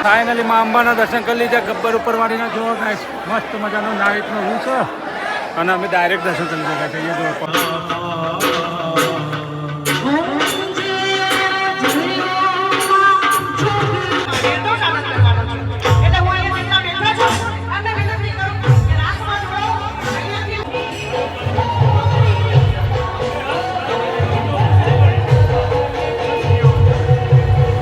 Finally માં અંબાના દર્શન કરી લીધા. ગબ્બર ઉપર વાળીના જોવો ગાઈસ, મસ્ત મજાનો નાઇટનો વ્યૂ છે અને અમે ડાયરેક્ટ દર્શન કરી લીધા છે. અહીંયા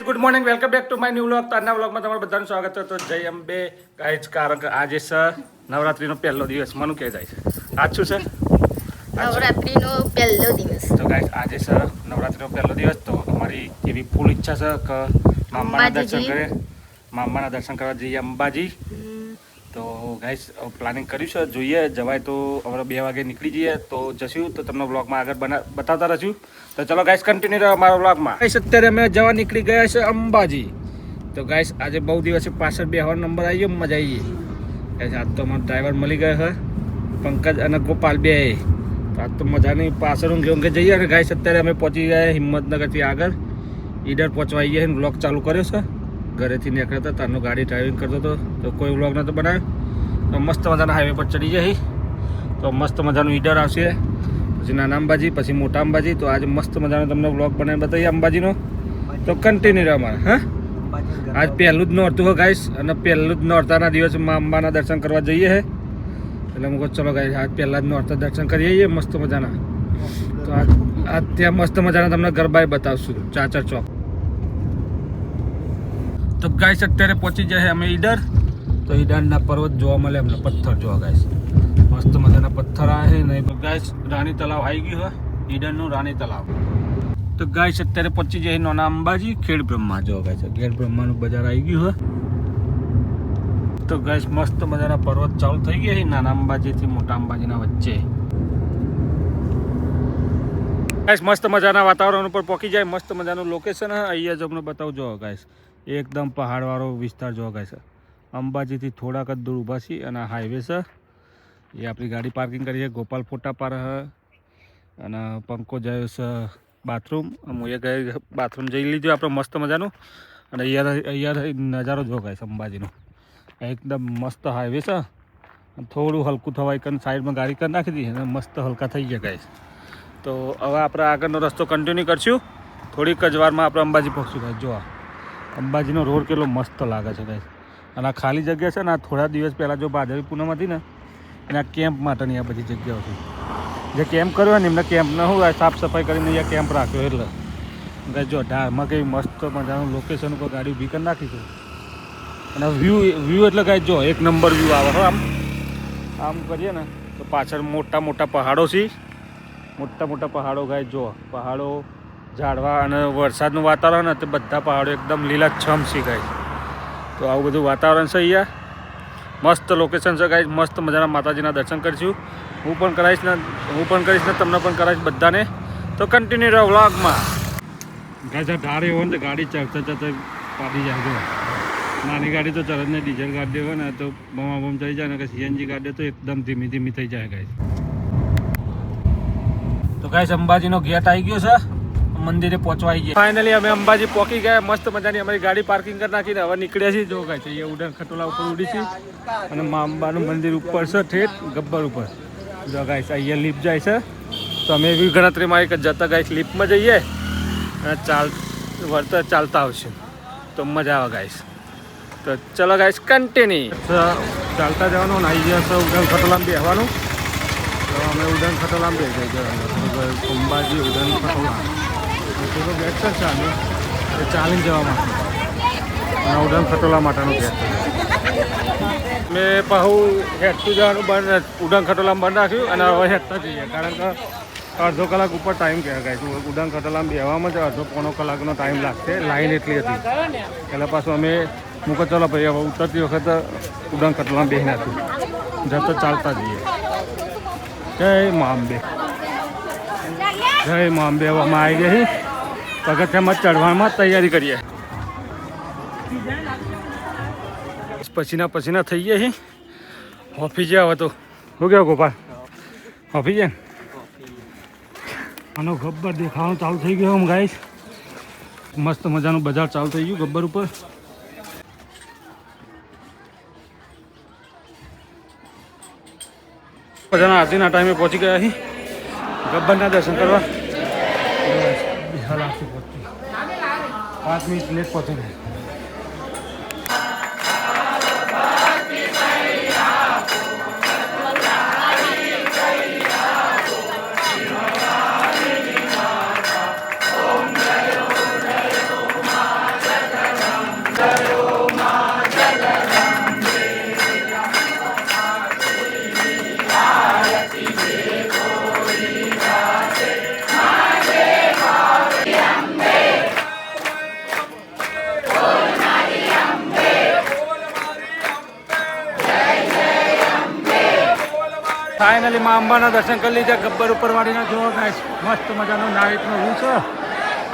good morning, welcome back to my new vlog. આજના વ્લોગમાં તમારું બધાનું સ્વાગત છે. તો જય અંબે ગાઈસ, કારણ કે આજે છે નવરાત્રીનો પહેલો દિવસ. મનું કહે જાય છે આજ શું છે? નવરાત્રીનો પહેલો દિવસ. તો ગાઈસ આજે છે નવરાત્રીનો પહેલો દિવસ. તો અમારી એવી ફૂલ ઈચ્છા છે કે મામાના દર્શન કરે, મામાના દર્શન કરવા જઈએ અંબાજી. તો ગાઈસ પ્લાનિંગ કર્યું છે, જોઈએ જવાય તો અમે 2 વાગે નીકળી જઈએ તો જશું. તો તમને વ્લોગમાં આગળ બતાવતા રહીશું. તો ચલો ગાઈસ, કન્ટિન્યુ રહો અમારા વ્લોગમાં. ગાઈસ અત્યારે અમે જવા નીકળી ગયા છે અંબાજી. તો ગાઈસ આજે બહુ દિવસે પાછળ બેહવાનો નંબર આવી ગયો, મજા આવી ગઈ. ગાઈસ આજ તો અમારો ડ્રાઈવર મળી ગયો છે, પંકજ અને ગોપાલ બે. તો આજ તો મજાની પાછળ ઊંઘે જઈએ. અને ગાઈસ અત્યારે અમે પહોંચી ગયા હિંમતનગરથી આગળ ઈડર પહોંચવા આવીએ. વ્લોગ ચાલુ કર્યો છે, ઘરેથી નીકળ્યો હતો તારનો ગાડી ડ્રાઇવિંગ કરતો હતો તો કોઈ વ્લોગ નહોતો બનાવ્યો. તો મસ્ત મજાના હાઈવે પર ચડી જાય. તો મસ્ત મજાનું ઈડર આવશે, પછી નાના અંબાજી, પછી મોટા અંબાજી. તો આજે મસ્ત મજાનો તમને વ્લોગ બનાવી બતાવીએ અંબાજીનો. તો કન્ટિન્યુ રહે અમારે. હા, આજ પહેલું જ નોરતું હોય ગાઈસ, અને પહેલું જ નોરતાના દિવસે મા અંબાના દર્શન કરવા જઈએ છે. એટલે હું કહું ચલો ગાઈસ આજ પહેલાં જ નોરતા દર્શન કરી આવીએ મસ્ત મજાના. તો આજ ત્યાં મસ્ત મજાના તમને ગરબાએ બતાવશું ચાચર ચોક. તો ગાઈસ અત્યારે પહોંચી જાય અમે ઈડર. તો ઈડરના પર્વત જોવા મળે અમને, પથ્થર જોવા ગાઈસ, મસ્ત મજાના પથ્થર આવે છે. નહીં તો ગાઈસ રાણી તલાવ આવી ગયું હોય, ઈડરનું રાણી તલાવ. તો ગાઈસ અત્યારે પહોંચી જાય નાના અંબાજી, ખેડ બ્રહ્મા જોવા ગાઈસ, ખેડ બ્રહ્માનું બજાર આવી ગયું હોય. તો ગાઈસ મસ્ત મજાના પર્વત ચાલુ થઈ ગયા છે નાના અંબાજીથી મોટા અંબાજીના વચ્ચે. ગાઈસ મસ્ત મજાના વાતાવરણ ઉપર પહોંચી જાય, મસ્ત મજાનું લોકેશન છે. અહીંયા જ અમને બતાવું જો ગાઈસ, એકદમ પહાડવાળો વિસ્તાર જોવા ગાઈસ. અંબાજીથી થોડાક જ દૂર ઊભા છીએ અને આ હાઈવે છે. એ આપણી ગાડી પાર્કિંગ કરીએ. ગોપાલ ફોટા પાર અને પંકો જાય છે બાથરૂમ. હું એ ગઈ બાથરૂમ જઈ લીધું આપણે મસ્ત મજાનું. અને અહીંયા નજારો જો ગાઈસ અંબાજીનો, એકદમ મસ્ત હાઈવે છે. થોડું હલકું થવાય કરીને સાઈડમાં ગાડી કરી નાખી દીધી અને મસ્ત હલકા થઈ ગયા ગાઈસ. તો હવે આપણે આગળનો રસ્તો કન્ટિન્યુ કરશું. થોડીક જ વારમાં આપણે અંબાજી પહોંચશું ગાઈસ. જો અંબાજીનો રોડ કેટલો મસ્ત લાગે છે ગાઈસ. અને આ ખાલી જગ્યા છે ને, આ થોડા દિવસ પહેલાં જો ભાદરવી પૂનમ હતી ને, અને આ કેમ્પ માટેની આ બધી જગ્યાઓ હતી. જે કેમ્પ કર્યો ને એમને કેમ્પને શું સાફ સફાઈ કરીને અહીંયા કેમ્પ રાખ્યો. એટલે ગાઈસ જો ઢાળમાં કેવી મસ્ત મજાનું લોકેશન ઉપર ગાડી ઊભી કરી નાખી છે. અને વ્યૂ એટલે ગાઈસ જો એક નંબર વ્યૂ આવે. આમ કરીએ ને તો પાછળ મોટા મોટા પહાડો છે, મોટા મોટા પહાડો ગાઈસ જો, પહાડો, ઝાડવા અને વરસાદનું વાતાવરણ તે બધા પહાડો એકદમ લીલાછમ છે ગાઈસ. તો આવું બધું વાતાવરણ છે અહીંયા, મસ્ત લોકેશન છે ગાઈસ. મસ્ત મજાના માતાજીના દર્શન કરીશું. હું પણ કરીશ ને તમને પણ કરાવીશ બધાને. તો કન્ટિન્યુ રહો વ્લોગમાં. ગાઈસ આ ઢાળ એવો ને ગાડી ચડતા પાડી જાય. જો નાની ગાડી તો ચડે ને, ડીઝલ ગાડી હોય ને તો બમ ચડી જાય ને, કે સીએનજી ગાડી તો એકદમ ધીમી ધીમી થઈ જાય ગાઈસ. તો ગાઈસ અંબાજીનો ગેટ આવી ગયો છે, મંદિરે પહોંચવા આવી ગયા. ફાઇનલી અમે અંબાજી પહોંચી ગયા. મસ્ત મજાની અમારી ગાડી પાર્કિંગ કરી નાખીને હવે નીકળ્યા છીએ. જો ગાઈસ અહીંયા ઉડન ખટોલા ઉપર ઉડી છે અને મા અંબાનું મંદિર ઉપર છે, ઠેઠ ગબ્બર ઉપર. જો ગાઈસ અહીંયા લિફ્ટ જાય છે. તો અમે એવી ગણતરીમાં આવી કે જતા ગાઈસ લિફ્ટમાં જઈએ અને વળતા ચાલતા આવશું તો મજા આવે ગાઈસ. તો ચલો ગાઈસ કન્ટિન્યુ ચાલતા જવાનું અને આવી ગયા છે ઉડન ખટોલામાં બેસવાનું. તો અમે ઉડન ખટોલામાં બેસી જવાનું. અંબાજી ઉડન ખટોલા થોડો ગેટ છે ચાલુ, એ ચાલીને જવા માટે અને ઉડન ખટોલા માટેનું ગેટ. મેં પાહુ હેઠતું જવાનું બંધ, ઉડન ખટોલામાં બંધ રાખ્યું અને હવે હેઠતા જઈએ. કારણ કે અડધો કલાક ઉપર ટાઈમ કહેવાય ગાઈસ. ઉડન ખટોલામાં બેસવામાં જ અડધો પોણો કલાકનો ટાઈમ લાગશે, લાઈન એટલી હતી. એટલે પાછું અમે મૂકો ચલો ભાઈ હવે ઉતરતી વખતે ઉડન ખટોલામાં બેસી નાખ્યું, જતો ચાલતા જઈએ. જય મા અંબે, જય મા અંબે. હવે અમે આવી ગયા પગથિયામાં ચઢવામાં તૈયારી કરીએ. પસીના થઈ ગયા છે. ઓફિસ જાય હવે તો શું કહેવાય ગોપાલ, ઓફિસ જાય આનો ગબ્બર દેખાવાનું ચાલુ થઈ ગયો. આમ ગાઈસ મસ્ત મજાનું બજાર ચાલુ થઈ ગયું ગબ્બર ઉપર. બધાના આરતીના ટાઈમે પહોંચી ગયા અહીં ગબ્બરના દર્શન કરવા. હાલ આરતી પહોંચી 5 મિનિટ લેટ પહોંચી ગઈ. ફાઇનલી માં અંબાના દર્શન કરી લીધા. ગબ્બર ઉપરવાળીના જોવા ગાઈસ મસ્ત મજાનો નાઇટનો વ્યૂ છે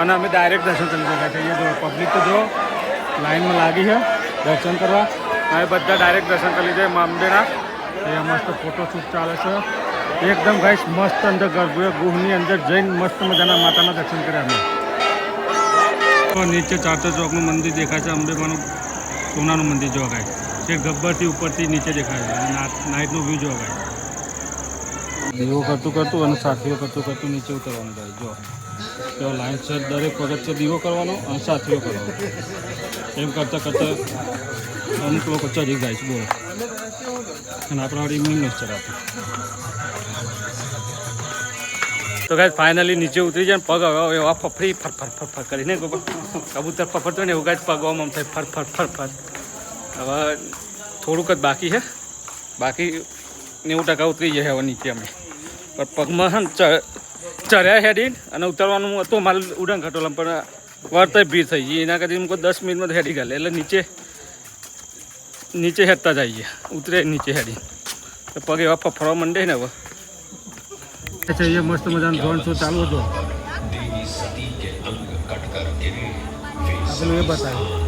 અને અમે ડાયરેક્ટ દર્શન કરી લીધા છે. અહીંયા જો પબ્લિક તો જો લાઈનમાં લાગી છે દર્શન કરવા. હવે બધા ડાયરેક્ટ દર્શન કરી લીધા માં અંબેના. અહીંયા મસ્ત ફોટોશૂટ ચાલે છે એકદમ ગાઈસ મસ્ત. અંદર ગૃહની અંદર જઈને મસ્ત મજાના માતાના દર્શન કર્યા અમે. તો નીચે ચારચર ચોકનું મંદિર દેખાય છે. અંબેમાનું સોનાનું મંદિર જોવા ગાઈસ. જે ગબ્બરથી ઉપરથી નીચે દેખાય છે અને નાઇટનો વ્યૂ જોવા ગાઈસ. દીવો કરતું કરતું અને સાથીઓ કરતું નીચે ઉતરવાનું થાય. જો તો લાઈન છે દરેક પગથિયે દીવો કરવાનો અને સાથીઓ કરવાનો. એમ કરતાં કરતાં અમુક લોકો ચડી જાય છે બોલો. અને આપણા વળી ઇમ્યુન ચડાવતું. તો ગાઈસ ફાઇનલી નીચે ઉતરી જાય. પગ હવે એવા ફફડી ફર કરીને કબૂતર ફફડતો ને એવું ગાઈસ પગ આમ થાય ફર. હવે થોડુંક જ બાકી છે. બાકી 90% ઉતરી જાય હવે નીચે અમે. પણ પગમાં ચડ્યા હેડી અને ઉતરવાનું હતું મારે ઉડાન ખટોલા પણ વળતા ભીડ થઈ ગઈ. એના કરતી કોઈ 10 મિનિટમાં હેડી ગયેલા એટલે નીચે હેડતા જઈએ. ઉતરે નીચે હેડી તો પગ એવા ફફડવા માંડે ને હવે. મસ્ત મજાનો ડ્રોન શો ચાલુ હતો. આપણું એ બતાવ્યું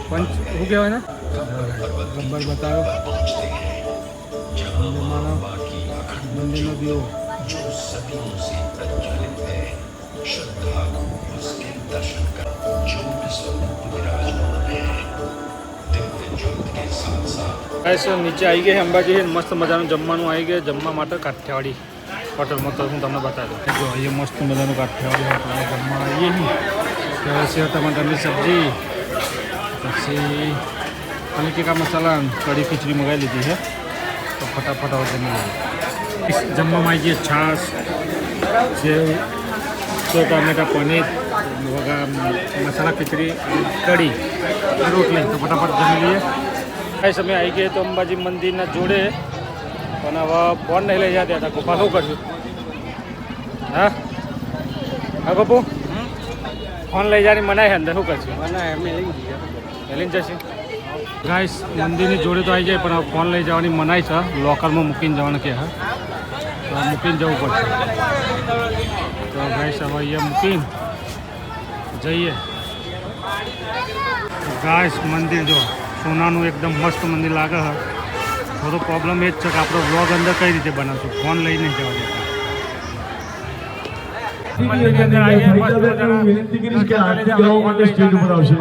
પંચ શું કહેવાય ને ગબ્બર બતાવ્યો. મંદિરનો દીવો નીચે આવી ગઈ અંબાજી. મસ્ત મજાનું જમવાનું આવી ગયા. જમવા માટે કાઠિયાવાડી હોટલમાં તો હું તમને બતાવી દઉં. જો અહીંયા મસ્ત મજાનું કાઠિયાવાડી હોટલમાં જમવા આવીએ છીએ. સેવ ટમાટરની સબ્જી, પછી પનીર ટીકા મસાલા, કઢી ખીચડી મંગાવી લીધી છે. તો ફટાફટ હવે જમી લઈએ. જમવામાં આવી ગઈ છાશ, સેવ, ટમેટા, પનીર, મસાલા ખીચડી, કઢી, રોટલી. તો ફટાફટ જમી લઈએ. કઈ સમય આવી ગઈ તો અંબાજી મંદિરના જોડે. પણ હવે ફોન નહીં લઈ જતા હતા. ગોપા શું કર્યું? હા ગોપુ ફોન લઈ જવાની મનાય છે અંદર. શું કરશું? મનાય અમે લઈને જશે. ગાઈસ મંદિરની જોડે તો આવી જાય પણ હવે ફોન લઈ જવાની મનાય છે. લોકરમાં મૂકીને જવાનું કે હા તો મૂકીને જવું પડશે. તો ગાઈસ હવે અહીંયા મૂકીને જઈએ. ગાઈસ મંદિર જો સોનાનું એકદમ મસ્ત મંદિર લાગે છે. થોડો પ્રોબ્લેમ એ જ છે કે આપણો વ્લોગ અંદર કઈ રીતે બનાવશું? ફોન લઈને જવા દેતા. મંદિરની અંદર આવીએ વિનંતી કરીશ કે આરતી કરવા માટે સ્ટેજ ઉપર આવશે.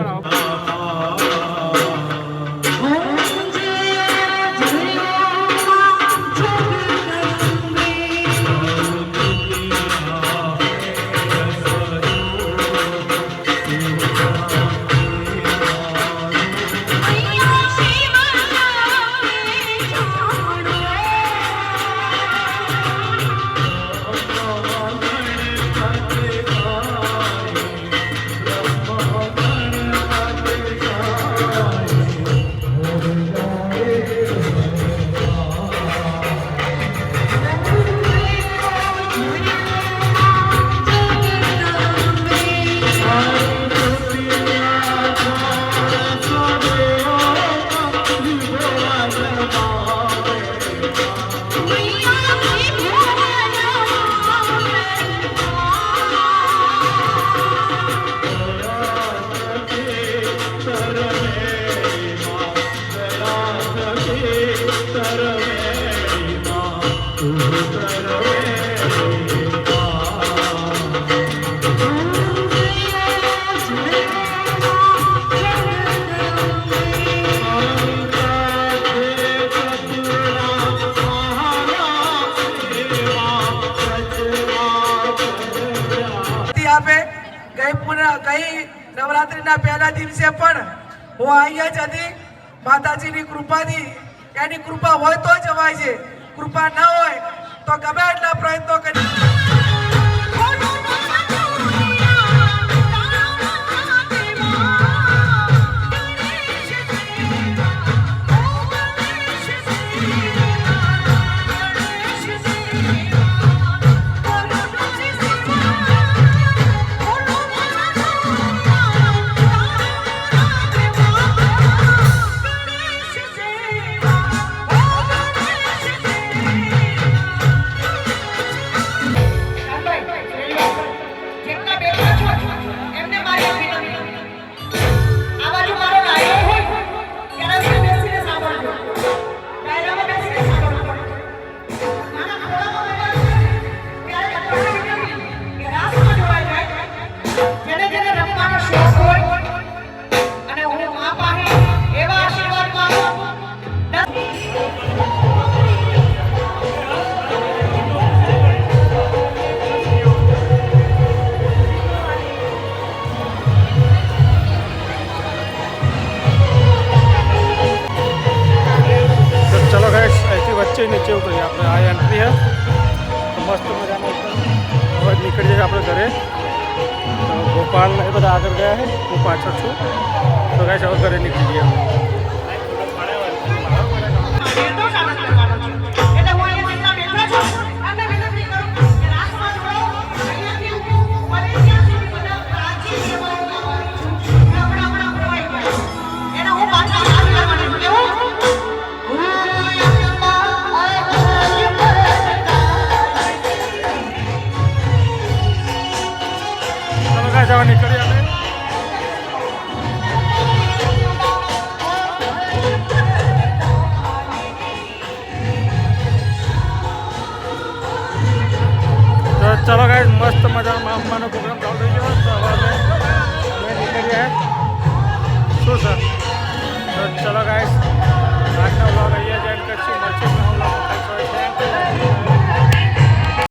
ગઈ નવરાત્રિના પહેલા દિવસે પણ હું અહીંયા જ હતી. માતાજીની કૃપાથી, એની કૃપા હોય તો જવાય છે, કૃપા ન હોય તો ગમે એટલા પ્રયત્નો કરી. વચ્ચે નીચે ઉતરીએ આપણે. આ એન્ટ્રી હે મસ્ત મજાનો. હવે નીકળી જઈએ આપણે ઘરે. તો ગોપાલ એ બધા આગળ ગયા છે, હું પાછળ છું. તો ગાઈસ હવે ઘરે નીકળી જઈએ. જવા નીકળી અમે. તો ચલો ગાઈસ, મસ્ત મજાનો અંબાનો પ્રોગ્રામ ચાલુ થઈ ગયો.